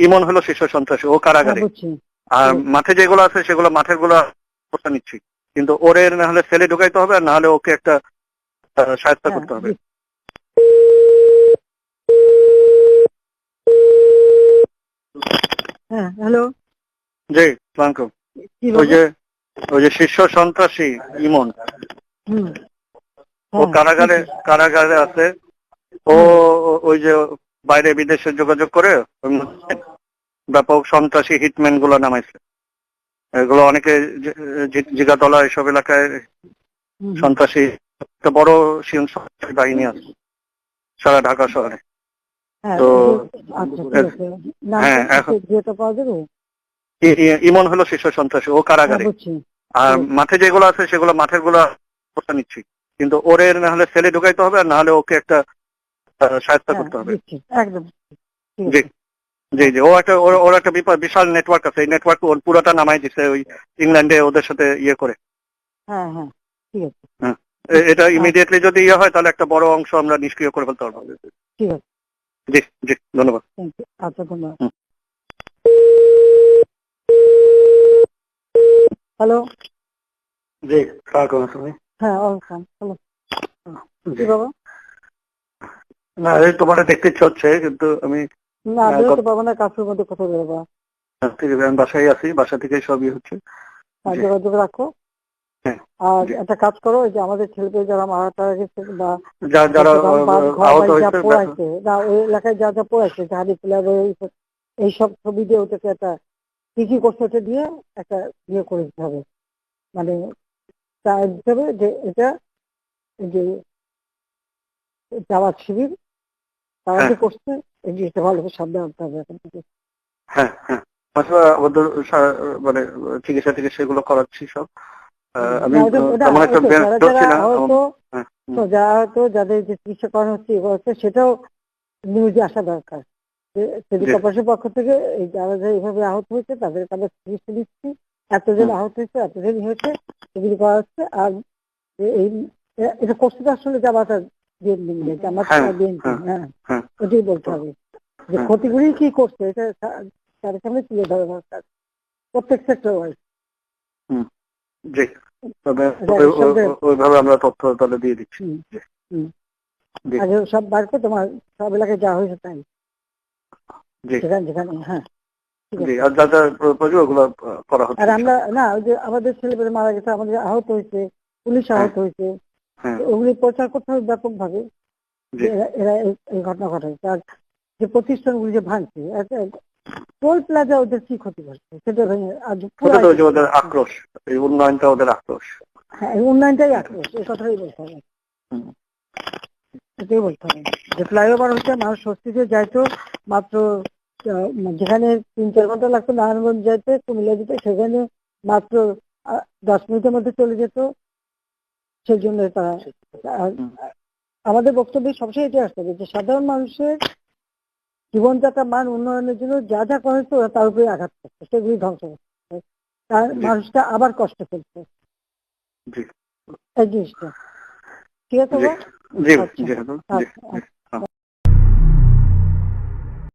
ইমন হলো শীর্ষ সন্ত্রাসী, ও কারাগারে। আর মাঠে যেগুলো আছে সেগুলো মাঠের গুলো অবস্থা নিচ্ছি, কিন্তু ওর না হলে সেলে ঢুকাইতে হবে, আর না হলে ওকে একটা সাহায্য করতে হবে। হ্যাঁ, হ্যালো। জি, সালাম। ওই যে শীর্ষ সন্ত্রাসী ইমন, ও কারাগারে আছে। ও ওই যে বাইরে বিদেশে যোগাযোগ করে ব্যাপক সন্ত্রাসী হিটম্যান গুলো নামাইছে। এগুলো অনেকে জিগাতলা এসব এলাকায় সন্ত্রাসী একটা বড় সন্ত্রাসী বাহিনী আছে সারা ঢাকা শহরে। তো হ্যাঁ, এখন ইমন হলো শীর্ষ সন্ত্রাসী, ও কারাগারে। আর মাঠে যেগুলো আছে সেগুলো মাঠের গুলো অবস্থা নিচ্ছি, কিন্তু ওর না হলে সেলে ঢুকাইতে হবে, আর না হলে ওকে একটা সাহায্য করতে হবে। একদম। জি জি জি, ওর একটা বিশাল নেটওয়ার্ক আছে। এই নেটওয়ার্ক ওর পুরোটা নামাই দিছে ওই ইংল্যান্ডে ওদের সাথে ইয়ে করে। হ্যাঁ হ্যাঁ, ঠিক আছে। হ্যাঁ, এটা ইমিডিয়েটলি যদি ইয়ে হয় তাহলে একটা বড় অংশ আমরা নিষ্ক্রিয় করে ফেলতে পারবো। ঠিক আছে। জি জি, ধন্যবাদ। আচ্ছা, ধন্যবাদ। হ্যালো। জি, স্বাগত। হ্যাঁ, ওয়েলকাম। হ্যালো। কি বাবা? না, এই তোমার দেখতে ইচ্ছা হচ্ছে, কিন্তু আমি না বেরোতে পারবো না, কাজের মধ্যে কোথাও বেরোবো। ঠিক আছে, আমি বাসায় আছি, বাসা থেকে সবই হচ্ছে। যোগাযোগ রাখো। আর একটা কাজ করো, যে আমাদের ছেলেপেলে যারা মারা গেছে বা যারা আহত যা হয়েছে, পোড়াইছে, ওই এলাকায় যা যা পোড়াইছে, হাড়ি প্লার এইসব ছবি দিয়ে ওটাকে একটা কি করছে ওটা দিয়ে একটা ইয়ে করে দিতে হবে, মানে দিতে হবে যে এটা যে জামাত শিবির তারা যে করছে এই জিনিসটা ভালো করে সাবধান হতে হবে এখন থেকে। হ্যাঁ হ্যাঁ, ওদের মানে চিকিৎসা এগুলো করাচ্ছি সব। আমি যারা হয়তো যাদের যে চিকিৎসা করানো হচ্ছে সেটাও নিউজে আসা দরকার। সিটি কর্পোরেশনের পক্ষ থেকে এই যারা এইভাবে আহত হয়েছে তাদের আমরা চিকিৎসা দিচ্ছি, এতজন আহত হয়েছে, এতজন হয়েছে, সেগুলি করা হচ্ছে। আর এই এটা করছে আসলে জামাতা বিএনপি, জামাতা বিএনপি, হ্যাঁ, ওটাই বলতে হবে যে ক্ষতিগুলি কি করছে এটা তাদের সামনে তুলে ধরা দরকার প্রত্যেক সেক্টর ওয়াইজ। জি, তবে ওইভাবে আমরা তথ্য তাহলে দিয়ে দিচ্ছি। সব বার করে তোমার সব এলাকায় যা হয়েছে তাই যেখানে যেখানে। হ্যাঁ, আর আমরা না ওই যে আমাদের ছেলেমেয়ে মারা গেছে, আমাদের আহত হয়েছে, পুলিশ আহত হয়েছে, ওগুলি প্রচার করতে হবে ব্যাপক ভাবে। এরা এই ঘটনা ঘটায়, তার যে প্রতিষ্ঠানগুলি যে ভাঙছে, টোল প্লাজা ওদের কি ক্ষতি করছে সেটা ভেঙে ওদের আক্রোশ, এই উন্নয়নটা ওদের আক্রোশ। হ্যাঁ, এই উন্নয়নটাই আক্রোশ, এই কথাটাই বলতে হবে, এটাই বলতে হবে। যে ফ্লাইওভার হচ্ছে মানুষ স্বস্তিতে যাইতো, মাত্র যেখানে 3-4 ঘন্টা লাগতো নারায়ণগঞ্জ যাইতে, কুমিল্লা যেতে, সেখানে মাত্র 10 মিনিটের মধ্যে চলে যেত। সেই জন্য তারা আমাদের বক্তব্য সবসময় এটাই আসতে হবে যে সাধারণ মানুষের জীবনযাত্রা মান উন্নয়নের জন্য যা যা করা হয়েছে ওরা তার উপরে আঘাত করছে, সেগুলি ধ্বংস করছে, তার মানুষটা আবার কষ্ট ফেলছে এই জিনিসটা। ঠিক আছে?